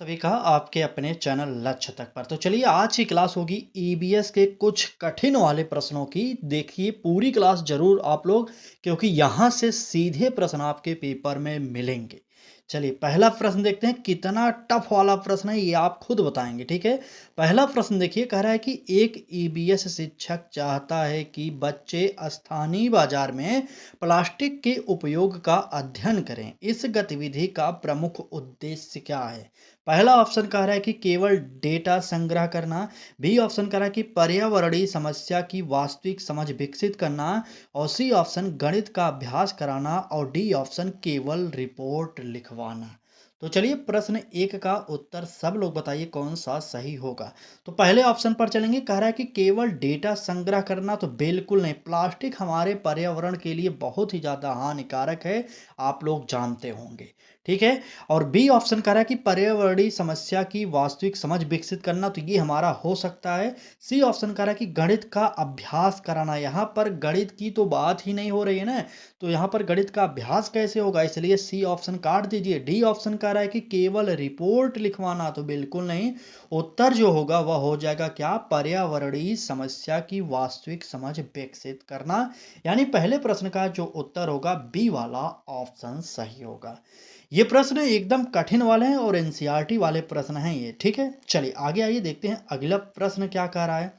सभी का आपके अपने चैनल लक्ष्य तक पर। तो चलिए आज की क्लास होगी ईबीएस के कुछ कठिन वाले प्रश्नों की। देखिए पूरी क्लास ज़रूर आप लोग, क्योंकि यहाँ से सीधे प्रश्न आपके पेपर में मिलेंगे। चलिए पहला प्रश्न देखते हैं, कितना टफ वाला प्रश्न है ये आप खुद बताएंगे, ठीक है। पहला प्रश्न देखिए, कह रहा है कि एक ईबीएस शिक्षक चाहता है कि बच्चे स्थानीय बाजार में प्लास्टिक के उपयोग का अध्ययन करें। इस गतिविधि का प्रमुख उद्देश्य क्या है? पहला ऑप्शन कह रहा है कि केवल डेटा संग्रह करना। बी ऑप्शन कह रहा है कि पर्यावरणीय समस्या की वास्तविक समझ विकसित करना। और सी ऑप्शन गणित का अभ्यास कराना। और डी ऑप्शन केवल रिपोर्ट लिखवाना। तो चलिए प्रश्न एक का उत्तर सब लोग बताइए कौन सा सही होगा। तो पहले ऑप्शन पर चलेंगे, कह रहा है कि केवल डेटा संग्रह करना। तो बिल्कुल नहीं, प्लास्टिक हमारे पर्यावरण के लिए बहुत ही ज़्यादा हानिकारक है, आप लोग जानते होंगे, ठीक है। और बी ऑप्शन कह रहा है कि पर्यावरणीय समस्या की वास्तविक समझ विकसित करना। तो ये हमारा हो सकता है। सी ऑप्शन कह रहा है कि गणित का अभ्यास कराना। यहाँ पर गणित की तो बात ही नहीं हो रही है ना, तो यहाँ पर गणित का अभ्यास कैसे होगा, इसलिए सी ऑप्शन काट दीजिए। डी ऑप्शन कह रहा है कि केवल रिपोर्ट लिखवाना। तो बिल्कुल नहीं, उत्तर जो होगा वह हो जाएगा क्या, पर्यावरणीय समस्या की वास्तविक समझ विकसित करना। यानी पहले प्रश्न का जो उत्तर होगा बी वाला ऑप्शन सही होगा। ये प्रश्न एकदम कठिन वाले हैं और एनसीईआरटी वाले प्रश्न हैं ये, ठीक है। चलिए आगे आइए, देखते हैं अगला प्रश्न क्या कह रहा है।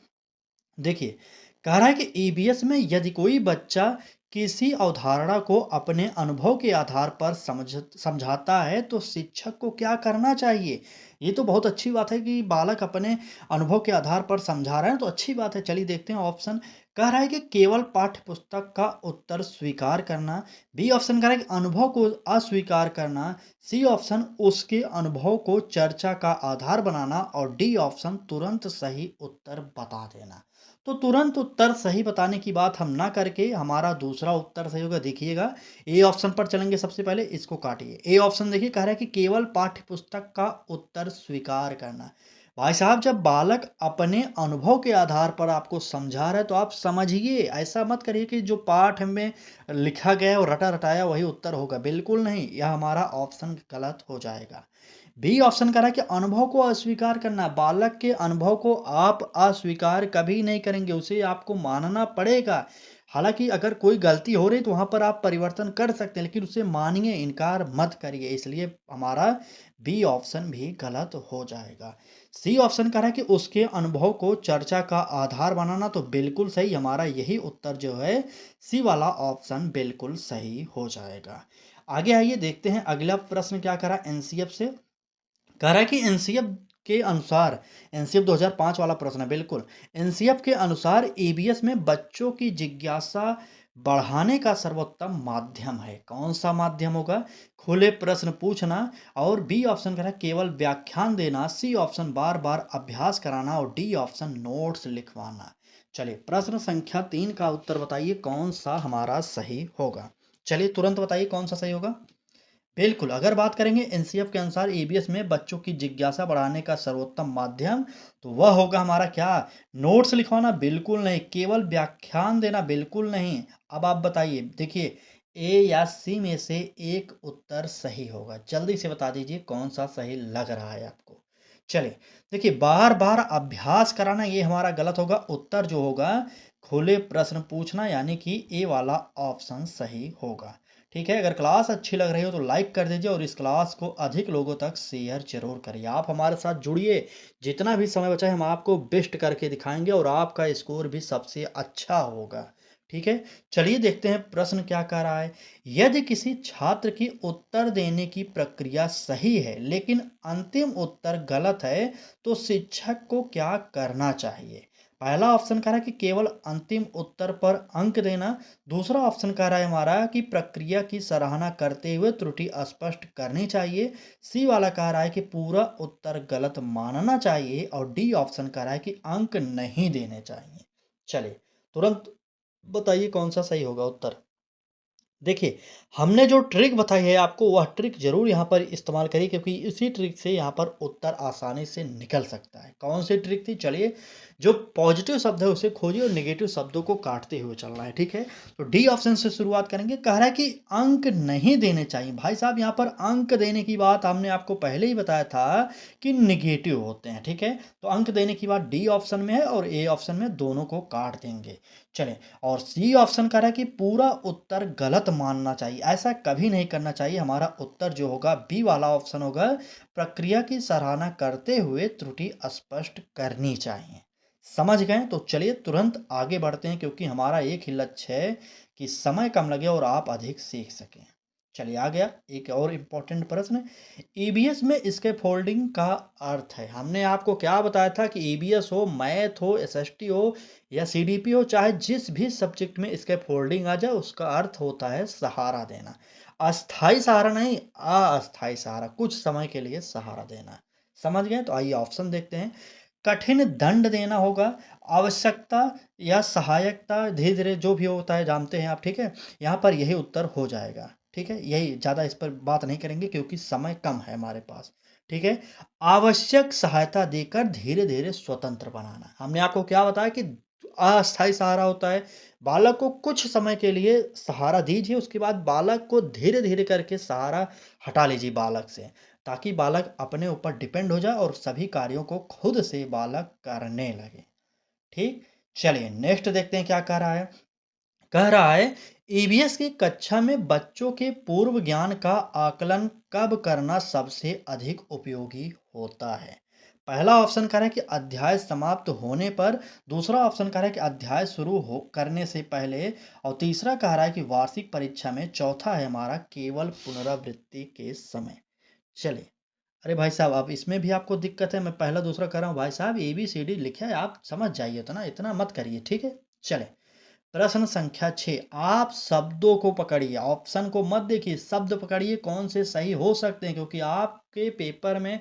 देखिए, कह रहा है कि ईबीएस में यदि कोई बच्चा किसी अवधारणा को अपने अनुभव के आधार पर समझाता है तो शिक्षक को क्या करना चाहिए। ये तो बहुत अच्छी बात है कि बालक अपने अनुभव के आधार पर समझा रहे हैं, तो अच्छी बात है। चलिए देखते हैं ऑप्शन। कह रहा है कि केवल पाठ्य पुस्तक का उत्तर स्वीकार करना। बी ऑप्शन कह रहा है कि अनुभव को अस्वीकार करना। सी ऑप्शन उसके अनुभव को चर्चा का आधार बनाना। और डी ऑप्शन तुरंत सही उत्तर बता देना। तो तुरंत उत्तर सही बताने की बात हम ना करके हमारा दूसरा उत्तर सही होगा, देखिएगा। ए ऑप्शन पर चलेंगे, सबसे पहले इसको काटिए। ए ऑप्शन देखिए, कह रहा है कि केवल पाठ्य पुस्तक का उत्तर स्वीकार करना। भाई साहब, जब बालक अपने अनुभव के आधार पर आपको समझा रहा है तो आप समझिए, ऐसा मत करिए कि जो पाठ में लिखा गया है और रटा रटाया वही उत्तर होगा। बिल्कुल नहीं, यह हमारा ऑप्शन गलत हो जाएगा। बी ऑप्शन कह रहा है कि अनुभव को अस्वीकार करना। बालक के अनुभव को आप अस्वीकार कभी नहीं करेंगे, उसे आपको मानना पड़ेगा। हालांकि अगर कोई गलती हो रही तो वहां पर आप परिवर्तन कर सकते हैं, लेकिन उसे मानिए, इनकार मत करिए। इसलिए हमारा बी ऑप्शन भी गलत हो जाएगा। सी ऑप्शन कह रहा है कि उसके अनुभव को चर्चा का आधार बनाना। तो बिल्कुल सही, हमारा यही उत्तर जो है सी वाला ऑप्शन बिल्कुल सही हो जाएगा। आगे आइए, देखते हैं अगला प्रश्न क्या करा एनसीएफ से। कह रहा है कि एनसीएफ के अनुसार, एनसीएफ 2005 वाला प्रश्न है बिल्कुल। एनसीएफ के अनुसार ईबीएस में बच्चों की जिज्ञासा बढ़ाने का सर्वोत्तम माध्यम है, कौन सा माध्यम होगा। खुले प्रश्न पूछना। और बी ऑप्शन कह रहा है केवल व्याख्यान देना। सी ऑप्शन बार बार अभ्यास कराना। और डी ऑप्शन नोट्स लिखवाना। चलिए प्रश्न संख्या 3 का उत्तर बताइए कौन सा हमारा सही होगा। चलिए तुरंत बताइए कौन सा सही होगा। बिल्कुल, अगर बात करेंगे एनसीएफ के अनुसार ईबीएस में बच्चों की जिज्ञासा बढ़ाने का सर्वोत्तम माध्यम, तो वह होगा हमारा क्या, नोट्स लिखवाना। बिल्कुल नहीं, केवल व्याख्यान देना। बिल्कुल नहीं। अब आप बताइए, देखिए ए या सी में से एक उत्तर सही होगा, जल्दी से बता दीजिए कौन सा सही लग रहा है आपको। चलिए, देखिए बार बार अभ्यास कराना ये हमारा गलत होगा। उत्तर जो होगा खुले प्रश्न पूछना, यानी कि ए वाला ऑप्शन सही होगा। ठीक है, अगर क्लास अच्छी लग रही हो तो लाइक कर दीजिए और इस क्लास को अधिक लोगों तक शेयर जरूर करिए। आप हमारे साथ जुड़िए, जितना भी समय बचा है हम आपको बेस्ट करके दिखाएंगे और आपका स्कोर भी सबसे अच्छा होगा। ठीक है, चलिए देखते हैं प्रश्न क्या कह रहा है। यदि किसी छात्र की उत्तर देने की प्रक्रिया सही है लेकिन अंतिम उत्तर गलत है तो शिक्षक को क्या करना चाहिए। पहला ऑप्शन कह रहा है कि केवल अंतिम उत्तर पर अंक देना। दूसरा ऑप्शन कह रहा है हमारा कि प्रक्रिया की सराहना करते हुए त्रुटि स्पष्ट करनी चाहिए। सी वाला कह रहा है कि पूरा उत्तर गलत मानना चाहिए। और डी ऑप्शन कह रहा है कि अंक नहीं देने चाहिए। चलिए तुरंत बताइए कौन सा सही होगा उत्तर। देखिए, हमने जो ट्रिक बताई है आपको वह ट्रिक ज़रूर यहाँ पर इस्तेमाल करिए क्योंकि इसी ट्रिक से यहाँ पर उत्तर आसानी से निकल सकता है। कौन सी ट्रिक थी? चलिए, जो पॉजिटिव शब्द है उसे खोजिए और नेगेटिव शब्दों को काटते हुए चलना है, ठीक है? तो डी ऑप्शन से शुरुआत करेंगे। कह रहा है कि अंक नहीं देने चाहिए। भाई साहब यहाँ पर अंक देने की बात हमने आपको पहले ही बताया था कि नेगेटिव होते हैं, ठीक है? तो अंक देने की बात डी ऑप्शन में है और ए ऑप्शन में, दोनों को काट देंगे। चलें, और सी ऑप्शन कह रहा है कि पूरा उत्तर गलत मानना चाहिए, ऐसा कभी नहीं करना चाहिए। हमारा उत्तर जो होगा बी वाला ऑप्शन होगा, प्रक्रिया की सराहना करते हुए त्रुटि स्पष्ट करनी चाहिए। समझ गए? तो चलिए तुरंत आगे बढ़ते हैं क्योंकि हमारा एक ही लक्ष्य है कि समय कम लगे और आप अधिक सीख सकें। चलिए आ गया एक और इम्पोर्टेंट प्रश्न। ईबीएस में स्कैफोल्डिंग का अर्थ है। हमने आपको क्या बताया था कि ईबीएस हो, मैथ हो, एसएसटी हो या सीडीपी हो, चाहे जिस भी सब्जेक्ट में स्कैफोल्डिंग आ जाए उसका अर्थ होता है सहारा देना। अस्थाई सहारा नहीं, अस्थाई सहारा, कुछ समय के लिए सहारा देना। समझ गए? तो आइए ऑप्शन देखते हैं। कठिन दंड देना होगा, आवश्यकता या सहायकता, धीरे-धीरे जो भी होता है जानते हैं आप, ठीक है? यहाँ पर यही उत्तर हो जाएगा, ठीक है? यही, ज़्यादा इस पर बात नहीं करेंगे क्योंकि समय कम है हमारे पास, ठीक है? आवश्यक सहायता देकर धीरे-धीरे स्वतंत्र बनाना। हमने आपको क्या बताया कि अस्थायी सहारा होता है, बालक को कुछ समय के लिए सहारा दीजिए, उसके बाद बालक को धीरे-धीरे करके सहारा हटा लीजिए बालक से। ताकि बालक अपने ऊपर डिपेंड हो जाए और सभी कार्यों को खुद से बालक करने लगे। ठीक? चलिए नेक्स्ट देखते हैं क्या कह रहा है। कह रहा है ईवीएस की कक्षा में बच्चों के पूर्व ज्ञान का आकलन कब करना सबसे अधिक उपयोगी होता है। पहला ऑप्शन कह रहा है कि अध्याय समाप्त होने पर, दूसरा ऑप्शन कह रहा है कि अध्याय शुरू हो करने से पहले, और तीसरा कह रहा है कि वार्षिक परीक्षा में, चौथा है हमारा केवल पुनरावृत्ति के समय। चलिए, अरे भाई साहब, अब इसमें भी आपको दिक्कत है, मैं पहला दूसरा कर रहा हूँ। भाई साहब एबीसीडी लिखा है, आप समझ जाइए, तो ना इतना मत करिए, ठीक है? चलें, प्रश्न संख्या 6, आप शब्दों को पकड़िए, ऑप्शन को मत देखिए, शब्द पकड़िए कौन से सही हो सकते हैं क्योंकि आपके पेपर में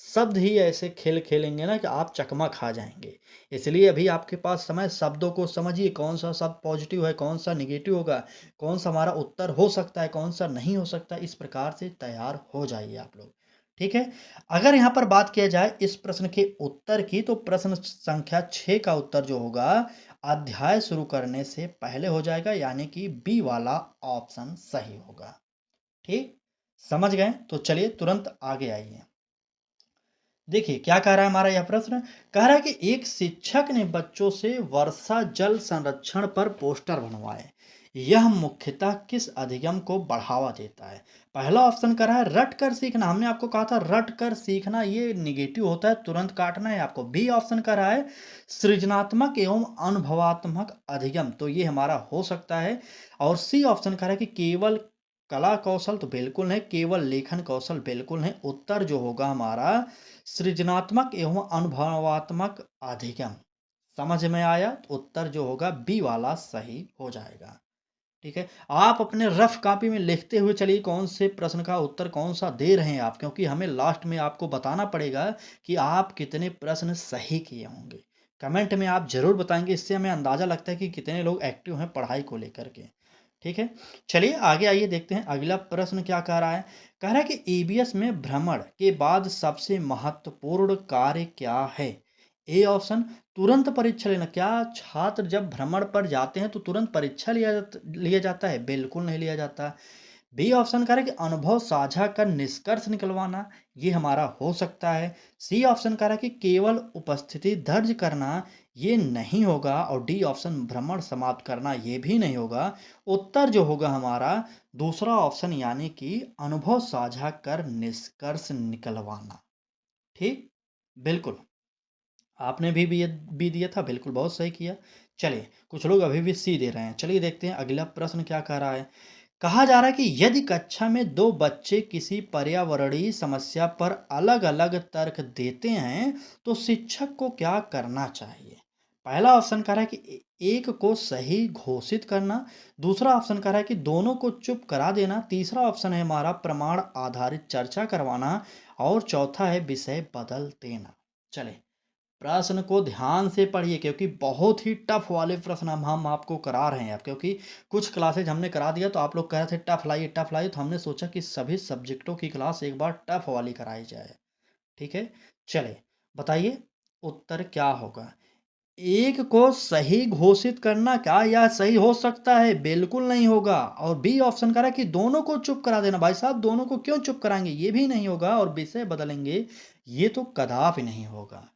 शब्द ही ऐसे खेल खेलेंगे ना कि आप चकमा खा जाएँगे। इसलिए अभी आपके पास समय, शब्दों को समझिए, कौन-सा शब्द पॉजिटिव है, कौन-सा नेगेटिव होगा, कौन-सा हमारा उत्तर हो सकता है, कौन-सा नहीं हो सकता, इस प्रकार से तैयार हो जाइए आप लोग। ठीक है? अगर यहाँ पर बात किया जाए इस प्रश्न के उत्तर की, तो प्रश्न संख्या 6 का उत्तर जो होगा अध्याय शुरू करने से पहले हो जाएगा, यानी कि बी वाला ऑप्शन सही होगा। ठीक? समझ गए? तो चलिए तुरंत आगे आइए। देखिए क्या कह रहा है हमारा यह प्रश्न। कह रहा है कि एक शिक्षक ने बच्चों से वर्षा जल संरक्षण पर पोस्टर बनवाए। यह मुख्यतः किस अधिगम को बढ़ावा देता है? पहला ऑप्शन कह रहा है रट कर सीखना। हमने आपको कहा था रट कर सीखना ये निगेटिव होता है, तुरंत काटना है आपको। बी ऑप्शन कह रहा है सृजनात्मक एवं अनुभवात्मक अधिगम, तो ये हमारा हो सकता है। और सी ऑप्शन कह रहा है कि केवल कला कौशल, तो बिल्कुल नहीं। केवल लेखन कौशल, बिल्कुल नहीं। उत्तर जो होगा हमारा सृजनात्मक एवं अनुभवात्मक अधिगम। समझ में आया? तो उत्तर जो होगा बी वाला सही हो जाएगा। ठीक है? आप अपने रफ कॉपी में लिखते हुए चलिए कौन से प्रश्न का उत्तर कौन सा दे रहे हैं आप, क्योंकि हमें लास्ट में आपको बताना पड़ेगा कि आप कितने प्रश्न सही किए होंगे। कमेंट में आप ज़रूर बताएंगे, इससे हमें अंदाज़ा लगता है कि कितने लोग एक्टिव हैं पढ़ाई को लेकर के। ठीक है? चलिए आगे आइए, देखते हैं अगला प्रश्न क्या कह रहा है। कह रहा है कि ईबीएस में भ्रमण के बाद सबसे महत्वपूर्ण कार्य क्या है? ए ऑप्शन तुरंत परीक्षा लेना। क्या छात्र जब भ्रमण पर जाते हैं तो तुरंत परीक्षा लिया जाता है? बिल्कुल नहीं लिया जाता। बी ऑप्शन कह रहा है कि अनुभव साझा कर निष्कर्ष निकलवाना, ये हमारा हो सकता है। सी ऑप्शन कह रहा है कि केवल उपस्थिति दर्ज करना, ये नहीं होगा। और डी ऑप्शन भ्रमण समाप्त करना, ये भी नहीं होगा। उत्तर जो होगा हमारा दूसरा ऑप्शन, यानी कि अनुभव साझा कर निष्कर्ष निकलवाना। ठीक? बिल्कुल। आपने भी दिया था, बिल्कुल बहुत सही किया। चलिए, कुछ लोग अभी भी सी दे रहे हैं। चलिए देखते हैं अगला प्रश्न क्या कह रहा है। कहा जा रहा है कि यदि कक्षा में 2 बच्चे किसी पर्यावरणीय समस्या पर अलग-अलग तर्क देते हैं, तो शिक्षक को क्या करना चाहिए? पहला ऑप्शन कह रहा है कि एक को सही घोषित करना, दूसरा ऑप्शन कह रहा है कि दोनों को चुप करा देना, तीसरा ऑप्शन है हमारा प्रमाण आधारित चर्चा करवाना, और चौथा है विषय बदल देना। चलें, प्रश्न को ध्यान से पढ़िए क्योंकि बहुत ही टफ वाले प्रश्न हम आपको करा रहे हैं अब, क्योंकि कुछ क्लासेज हमने करा दिया तो आप लोग कह रहे थे टफ लाइए, तो हमने सोचा कि सभी सब्जेक्टों की क्लास एक बार टफ वाली कराई जाए। ठीक है, चले बताइए उत्तर क्या होगा। एक को सही घोषित करना क्या यह सही हो सकता है? बिल्कुल नहीं होगा। और बी ऑप्शन करा कि दोनों को चुप करा देना। भाई साहब दोनों को क्यों चुप कराएंगे? ये भी नहीं होगा। और विषय बदलेंगे, ये तो कदापि नहीं होगा।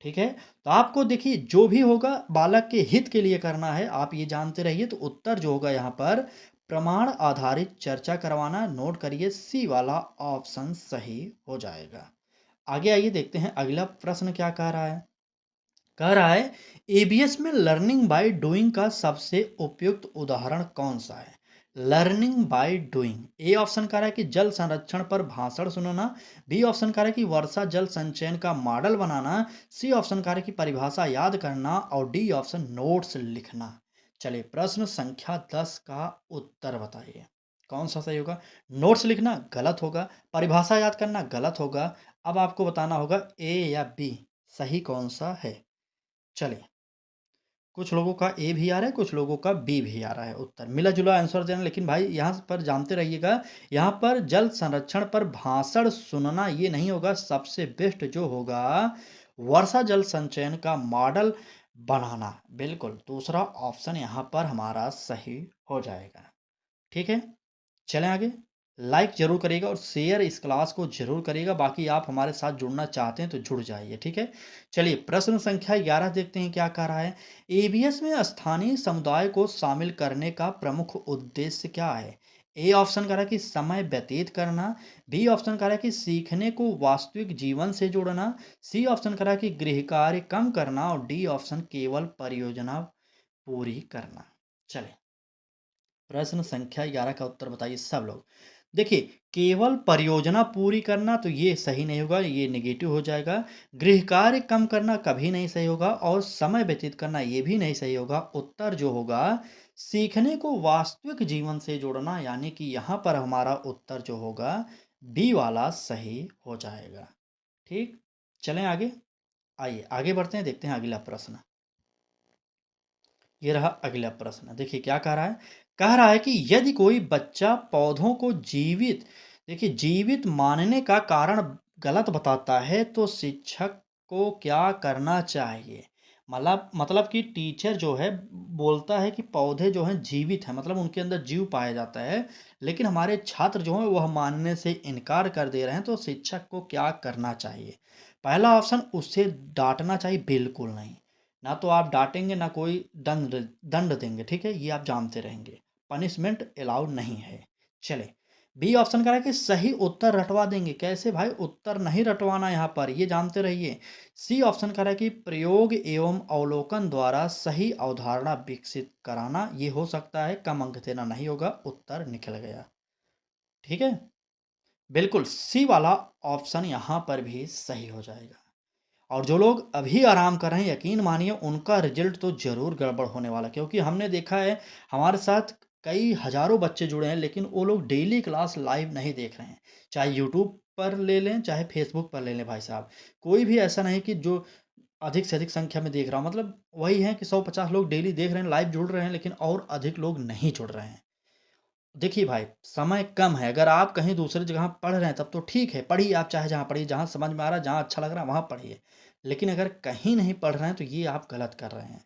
ठीक है, तो आपको देखिए जो भी होगा बालक के हित के लिए करना है, आप ये जानते रहिए। तो उत्तर जो होगा यहाँ पर प्रमाण आधारित चर्चा करवाना, नोट करिए सी वाला ऑप्शन सही हो जाएगा। आगे आइए देखते हैं अगला प्रश्न क्या कह रहा है। कह रहा है एबीएस में लर्निंग बाय डूइंग का सबसे उपयुक्त उदाहरण कौन सा है? Learning by doing, A option कह रहा है कि जल संरक्षण पर भाषण सुनना, बी ऑप्शन कह रहा है कि वर्षा जल संचयन का मॉडल बनाना, सी ऑप्शन कह रहा है कि परिभाषा याद करना और डी ऑप्शन नोट्स लिखना। चलिए प्रश्न संख्या 10 का उत्तर बताइए कौन सा सही होगा। नोट्स लिखना गलत होगा, परिभाषा याद करना गलत होगा। अब आपको बताना होगा ए या बी सही कौन सा है। चलिए कुछ लोगों का ए भी आ रहा है, कुछ लोगों का बी भी आ रहा है उत्तर, मिला जुला आंसर देना। लेकिन भाई यहाँ पर जानते रहिएगा, यहाँ पर जल संरक्षण पर भाषण सुनना ये नहीं होगा। सबसे बेस्ट जो होगा वर्षा जल संचयन का मॉडल बनाना। बिल्कुल दूसरा ऑप्शन यहाँ पर हमारा सही हो जाएगा। ठीक है, चलें आगे। लाइक ज़रूर करिएगा और शेयर इस क्लास को ज़रूर करिएगा। बाकी आप हमारे साथ जुड़ना चाहते हैं तो जुड़ जाइए। ठीक है, चलिए प्रश्न संख्या 11 देखते हैं क्या कह रहा है। एबीएस में स्थानीय समुदाय को शामिल करने का प्रमुख उद्देश्य क्या है? ए ऑप्शन कह रहा है कि समय व्यतीत करना, बी ऑप्शन कह रहा है कि सीखने को वास्तविक जीवन से जोड़ना, सी ऑप्शन कह रहा है कि गृह कार्य कम करना और डी ऑप्शन केवल परियोजना पूरी करना। चले प्रश्न संख्या 11 का उत्तर बताइए सब लोग। देखिए केवल परियोजना पूरी करना तो ये सही नहीं होगा, ये नेगेटिव हो जाएगा। गृह कार्य कम करना कभी नहीं सही होगा और समय व्यतीत करना ये भी नहीं सही होगा। उत्तर जो होगा सीखने को वास्तविक जीवन से जोड़ना, यानी कि यहाँ पर हमारा उत्तर जो होगा बी वाला सही हो जाएगा। ठीक, चलें आगे। आइए आगे बढ़ते हैं, देखते हैं अगला प्रश्न। ये रहा अगला प्रश्न, देखिए क्या कह रहा है। कह रहा है कि यदि कोई बच्चा पौधों को जीवित, देखिए जीवित मानने का कारण गलत बताता है तो शिक्षक को क्या करना चाहिए? मतलब कि टीचर जो है बोलता है कि पौधे जो हैं जीवित हैं, मतलब उनके अंदर जीव पाया जाता है, लेकिन हमारे छात्र जो हैं वह मानने से इनकार कर दे रहे हैं, तो शिक्षक को क्या करना चाहिए? पहला ऑप्शन उसे डांटना चाहिए, बिल्कुल नहीं। ना तो आप डांटेंगे ना कोई दंड दंड देंगे। ठीक है, ये आप जानते रहेंगे, पनिशमेंट अलाउड नहीं है। चले बी ऑप्शन करा कि सही उत्तर रटवा देंगे। कैसे भाई? उत्तर नहीं रटवाना यहाँ पर, ये जानते रहिए। सी ऑप्शन करा कि प्रयोग एवं अवलोकन द्वारा सही अवधारणा विकसित कराना, ये हो सकता है, कम अंक देना नहीं होगा। उत्तर निकल गया। ठीक है, बिल्कुल सी वाला ऑप्शन यहाँ पर भी सही हो जाएगा। और जो लोग अभी आराम कर रहे हैं यकीन मानिए उनका रिजल्ट तो ज़रूर गड़बड़ होने वाला है, क्योंकि हमने देखा है हमारे साथ कई हज़ारों बच्चे जुड़े हैं, लेकिन वो लोग डेली क्लास लाइव नहीं देख रहे हैं। चाहे यूट्यूब पर ले लें चाहे फेसबुक पर ले लें भाई साहब, कोई भी ऐसा नहीं कि जो अधिक से अधिक संख्या में देख रहा हूँ। मतलब वही है कि 150 लोग डेली देख रहे हैं, लाइव जुड़ रहे हैं, लेकिन और अधिक लोग नहीं जुड़ रहे हैं। देखिए भाई समय कम है, अगर आप कहीं दूसरी जगह पढ़ रहे हैं तब तो ठीक है, पढ़िए आप चाहे जहाँ पढ़िए, जहाँ समझ में आ रहा है, जहाँ अच्छा लग रहा है वहाँ पढ़िए। लेकिन अगर कहीं नहीं पढ़ रहे हैं तो ये आप गलत कर रहे हैं।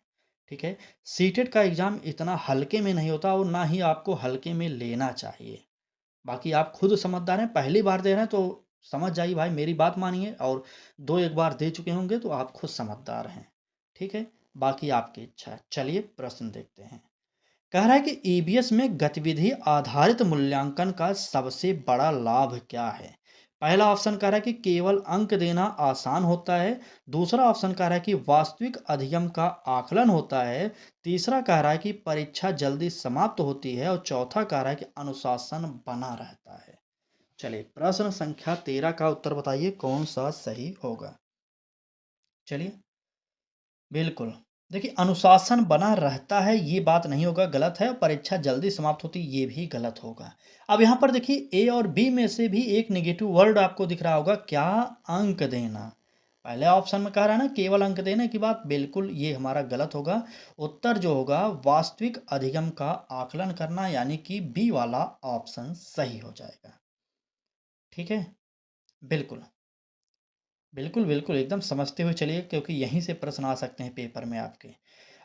ठीक है, सीटेट का एग्ज़ाम इतना हल्के में नहीं होता और ना ही आपको हल्के में लेना चाहिए। बाकी आप खुद समझदार हैं, पहली बार दे रहे हैं तो समझ जाइए भाई, मेरी बात मानिए। और 2-1 बार दे चुके होंगे तो आप खुद समझदार हैं। ठीक है, बाकी आपकी इच्छा है। चलिए प्रश्न देखते हैं। कह रहा है कि ईबीएस में गतिविधि आधारित मूल्यांकन का सबसे बड़ा लाभ क्या है? पहला ऑप्शन कह रहा है कि केवल अंक देना आसान होता है, दूसरा ऑप्शन कह रहा है कि वास्तविक अधिगम का आकलन होता है, तीसरा कह रहा है कि परीक्षा जल्दी समाप्त होती है और चौथा कह रहा है कि अनुशासन बना रहता है। चलिए प्रश्न संख्या 13 का उत्तर बताइए कौन सा सही होगा। चलिए बिल्कुल। देखिए अनुशासन बना रहता है ये बात नहीं होगा, गलत है। परीक्षा जल्दी समाप्त होती ये भी गलत होगा। अब यहाँ पर देखिए ए और बी में से भी एक नेगेटिव वर्ड आपको दिख रहा होगा, क्या? अंक देना। पहले ऑप्शन में कह रहा है ना केवल अंक देने की बात, बिल्कुल ये हमारा गलत होगा। उत्तर जो होगा वास्तविक अधिगम का आकलन करना, यानी कि बी वाला ऑप्शन सही हो जाएगा। ठीक है, बिल्कुल बिल्कुल बिल्कुल एकदम समझते हुए चलिए, क्योंकि यहीं से प्रश्न आ सकते हैं पेपर में आपके।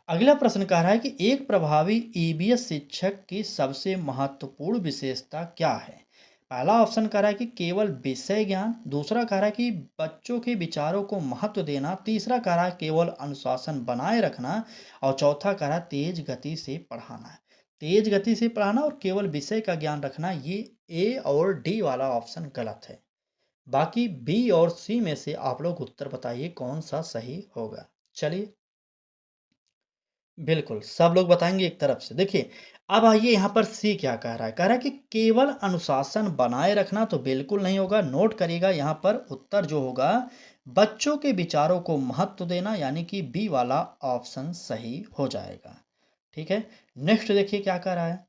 अगला प्रश्न कह रहा है कि एक प्रभावी ईबीएस शिक्षक की सबसे महत्वपूर्ण विशेषता क्या है। पहला ऑप्शन कह रहा है कि केवल विषय ज्ञान, दूसरा कह रहा है कि बच्चों के विचारों को महत्व देना, तीसरा कह रहा है केवल अनुशासन बनाए रखना, और चौथा कह रहा है तेज गति से पढ़ाना। तेज गति से पढ़ाना और केवल विषय का ज्ञान रखना, ये ए और डी वाला ऑप्शन गलत है। बाकी बी और सी में से आप लोग उत्तर बताइए कौन सा सही होगा। चलिए, बिल्कुल, सब लोग बताएँगे एक तरफ से। देखिए, अब आइए यहाँ पर सी क्या कह रहा है? कह रहा है कि केवल अनुशासन बनाए रखना तो बिल्कुल नहीं होगा। नोट करिएगा यहाँ पर उत्तर जो होगा, बच्चों के विचारों को महत्व देना, यानी कि बी वाला ऑप्शन सही हो जाएगा। ठीक है? नेक्स्ट देखिए क्या कह रहा है?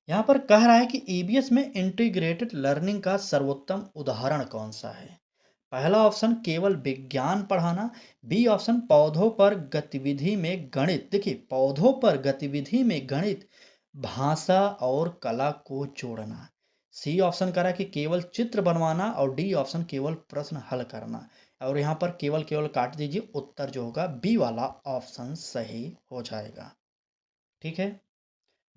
यहाँ पर कह रहा है कि ईबीएस में इंटीग्रेटेड लर्निंग का सर्वोत्तम उदाहरण कौन-सा है? पहला ऑप्शन केवल विज्ञान पढ़ाना, बी ऑप्शन पौधों पर गतिविधि में गणित, देखिए पौधों पर गतिविधि में गणित, भाषा और कला को जोड़ना, सी ऑप्शन कह रहा है कि केवल चित्र बनवाना, और डी ऑप्शन केवल प्रश्न हल करना। और यहाँ पर केवल केवल काट दीजिए, उत्तर जो होगा बी वाला ऑप्शन सही हो जाएगा। ठीक है,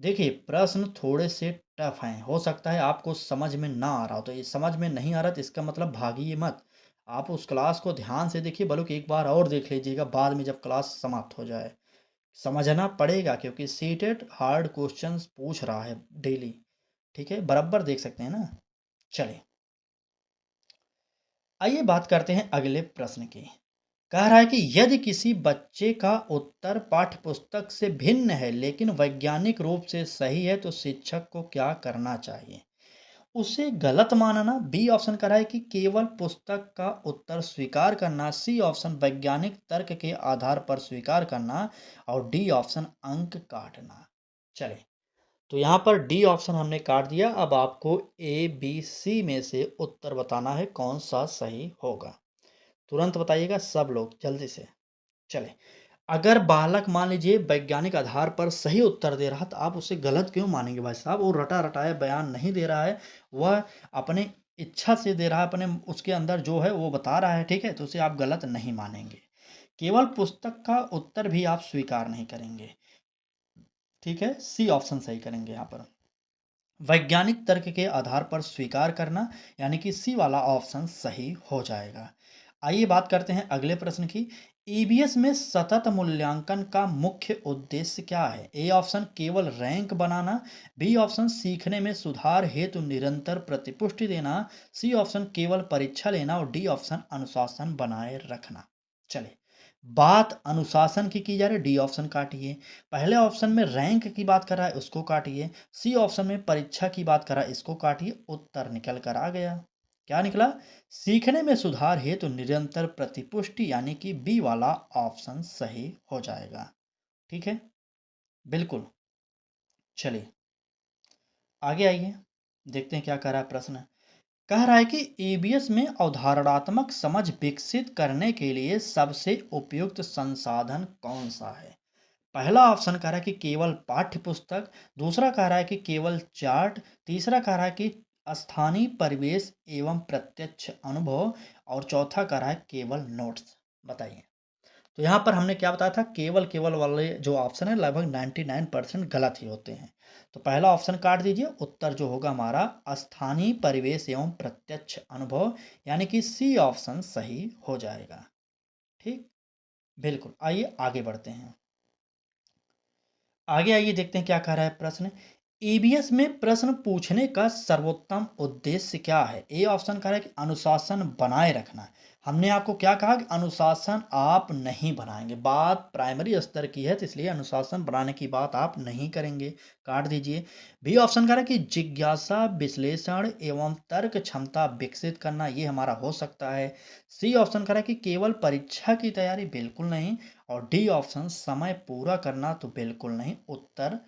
देखिए प्रश्न थोड़े से टफ हैं, हो सकता है आपको समझ में ना आ रहा हो, तो ये समझ में नहीं आ रहा तो इसका मतलब भागिए मत। आप उस क्लास को ध्यान से देखिए, बल्कि एक बार और देख लीजिएगा बाद में जब क्लास समाप्त हो जाए। समझना पड़ेगा, क्योंकि सीटेट हार्ड क्वेश्चंस पूछ रहा है डेली। ठीक है, बराबर देख सकते हैं ना। चलिए, आइए बात करते हैं अगले प्रश्न की। कह रहा है कि यदि किसी बच्चे का उत्तर पाठ्यपुस्तक से भिन्न है लेकिन वैज्ञानिक रूप से सही है, तो शिक्षक को क्या करना चाहिए? उसे गलत मानना, बी ऑप्शन कह रहा है कि केवल पुस्तक का उत्तर स्वीकार करना, सी ऑप्शन वैज्ञानिक तर्क के आधार पर स्वीकार करना, और डी ऑप्शन अंक काटना। चले, तो यहाँ पर डी ऑप्शन हमने काट दिया। अब आपको ए बी सी में से उत्तर बताना है कौन सा सही होगा। तुरंत बताइएगा सब लोग जल्दी से। चले, अगर बालक मान लीजिए वैज्ञानिक आधार पर सही उत्तर दे रहा, तो आप उसे गलत क्यों मानेंगे भाई साहब? वो रटा रटाया बयान नहीं दे रहा है, वह अपने इच्छा से दे रहा है, अपने उसके अंदर जो है वो बता रहा है। ठीक है, तो उसे आप गलत नहीं मानेंगे। केवल पुस्तक का उत्तर भी आप स्वीकार नहीं करेंगे। ठीक है, सी ऑप्शन सही करेंगे यहाँ पर। वैज्ञानिक तर्क के आधार पर स्वीकार करना, यानी कि सी वाला ऑप्शन सही हो जाएगा। आइए बात करते हैं अगले प्रश्न की। ईबीएस में सतत मूल्यांकन का मुख्य उद्देश्य क्या है? ए ऑप्शन केवल रैंक बनाना, बी ऑप्शन सीखने में सुधार हेतु निरंतर प्रतिपुष्टि देना, सी ऑप्शन केवल परीक्षा लेना, और डी ऑप्शन अनुशासन बनाए रखना। चले, बात अनुशासन की जा रही है, डी ऑप्शन काटिए। पहले ऑप्शन में रैंक की बात कर रहा है, उसको काटिए। सी ऑप्शन में परीक्षा की बात कर रहा है, इसको काटिए। उत्तर निकल कर आ गया। क्या निकला? सीखने में सुधार हेतु निरंतर प्रतिपुष्टि, यानी कि बी वाला ऑप्शन सही हो जाएगा। ठीक है, बिल्कुल। चलिए, आगे आइए, देखते हैं क्या कह रहा है प्रश्न। कह रहा है कि ईबीएस में अवधारणात्मक समझ विकसित करने के लिए सबसे उपयुक्त संसाधन कौन सा है? पहला ऑप्शन कह रहा है कि केवल पाठ्य पुस्तक, दूसरा कह रहा है कि केवल चार्ट, तीसरा कह रहा है कि स्थानीय परिवेश एवं प्रत्यक्ष अनुभव, और चौथा कह रहा है केवल नोट्स। बताइए। तो यहाँ पर हमने क्या बताया था, केवल केवल वाले जो ऑप्शन है लगभग 99% गलत ही होते हैं। तो पहला ऑप्शन काट दीजिए, उत्तर जो होगा हमारा स्थानीय परिवेश एवं प्रत्यक्ष अनुभव, यानी कि सी ऑप्शन सही हो जाएगा। ठीक, बिल्कुल। आइए आगे बढ़ते हैं। आगे आइए, देखते हैं क्या कह रहा है प्रश्न। ईबीएस में प्रश्न पूछने का सर्वोत्तम उद्देश्य क्या है? ए ऑप्शन कह रहा है कि अनुशासन बनाए रखना। हमने आपको क्या कहा कि अनुशासन आप नहीं बनाएंगे, बात प्राइमरी स्तर की है, तो इसलिए अनुशासन बनाने की बात आप नहीं करेंगे। काट दीजिए। बी ऑप्शन कह रहा है कि जिज्ञासा, विश्लेषण एवं तर्क क्षमता विकसित करना, ये हमारा हो सकता है। सी ऑप्शन कह रहा है कि केवल परीक्षा की तैयारी, बिल्कुल नहीं। और डी ऑप्शन समय पूरा करना, तो बिल्कुल नहीं। उत्तर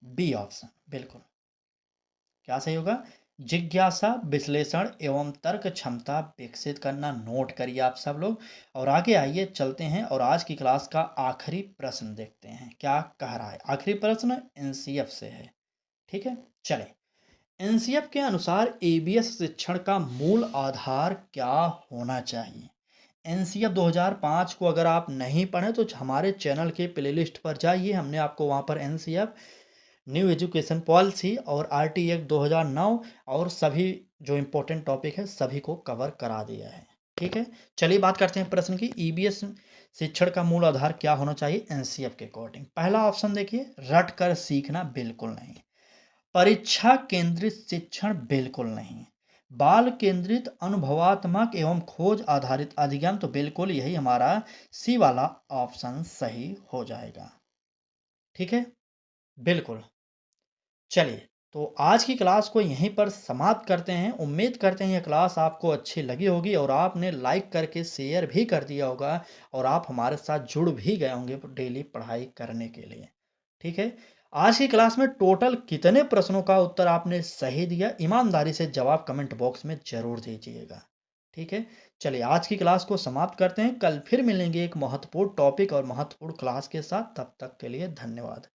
बी ऑप्शन बिल्कुल। क्या सही होगा? जिज्ञासा, विश्लेषण एवं तर्क क्षमता विकसित करना नोट करिए आप सब लोग। और आगे आइए चलते हैं और आज की क्लास का आखिरी प्रश्न देखते हैं क्या कह रहा है। आखिरी प्रश्न एनसीएफ से है। ठीक है, चले। एनसीएफ के अनुसार एबीएस शिक्षण का मूल आधार क्या होना चाहिए। एनसीएफ 2005 को अगर आप नहीं पढ़े तो हमारे चैनल के प्लेलिस्ट पर जाइए, हमने आपको वहाँ पर एनसीएफ, न्यू एजुकेशन पॉलिसी और आरटी एक्ट 2009 और सभी जो इम्पोर्टेंट टॉपिक है सभी को कवर करा दिया है। ठीक है, चलिए बात करते हैं प्रश्न की। ईबीएस शिक्षण का मूल आधार क्या होना चाहिए एनसीएफ के अकॉर्डिंग। पहला ऑप्शन देखिए, रट कर सीखना बिल्कुल नहीं। परीक्षा केंद्रित शिक्षण बिल्कुल नहीं। बाल केंद्रित अनुभवात्मक एवं खोज आधारित अधिगम तो बिल्कुल यही हमारा सी वाला ऑप्शन सही हो जाएगा। ठीक है, बिल्कुल। चलिए, तो आज की क्लास को यहीं पर समाप्त करते हैं। उम्मीद करते हैं यह क्लास आपको अच्छी लगी होगी और आपने लाइक करके शेयर भी कर दिया होगा और आप हमारे साथ जुड़ भी गए होंगे डेली पढ़ाई करने के लिए। ठीक है, आज की क्लास में टोटल कितने प्रश्नों का उत्तर आपने सही दिया, ईमानदारी से जवाब कमेंट बॉक्स में ज़रूर दीजिएगा। ठीक है, चलिए आज की क्लास को समाप्त करते हैं। कल फिर मिलेंगे एक महत्वपूर्ण टॉपिक और महत्वपूर्ण क्लास के साथ। तब तक के लिए धन्यवाद।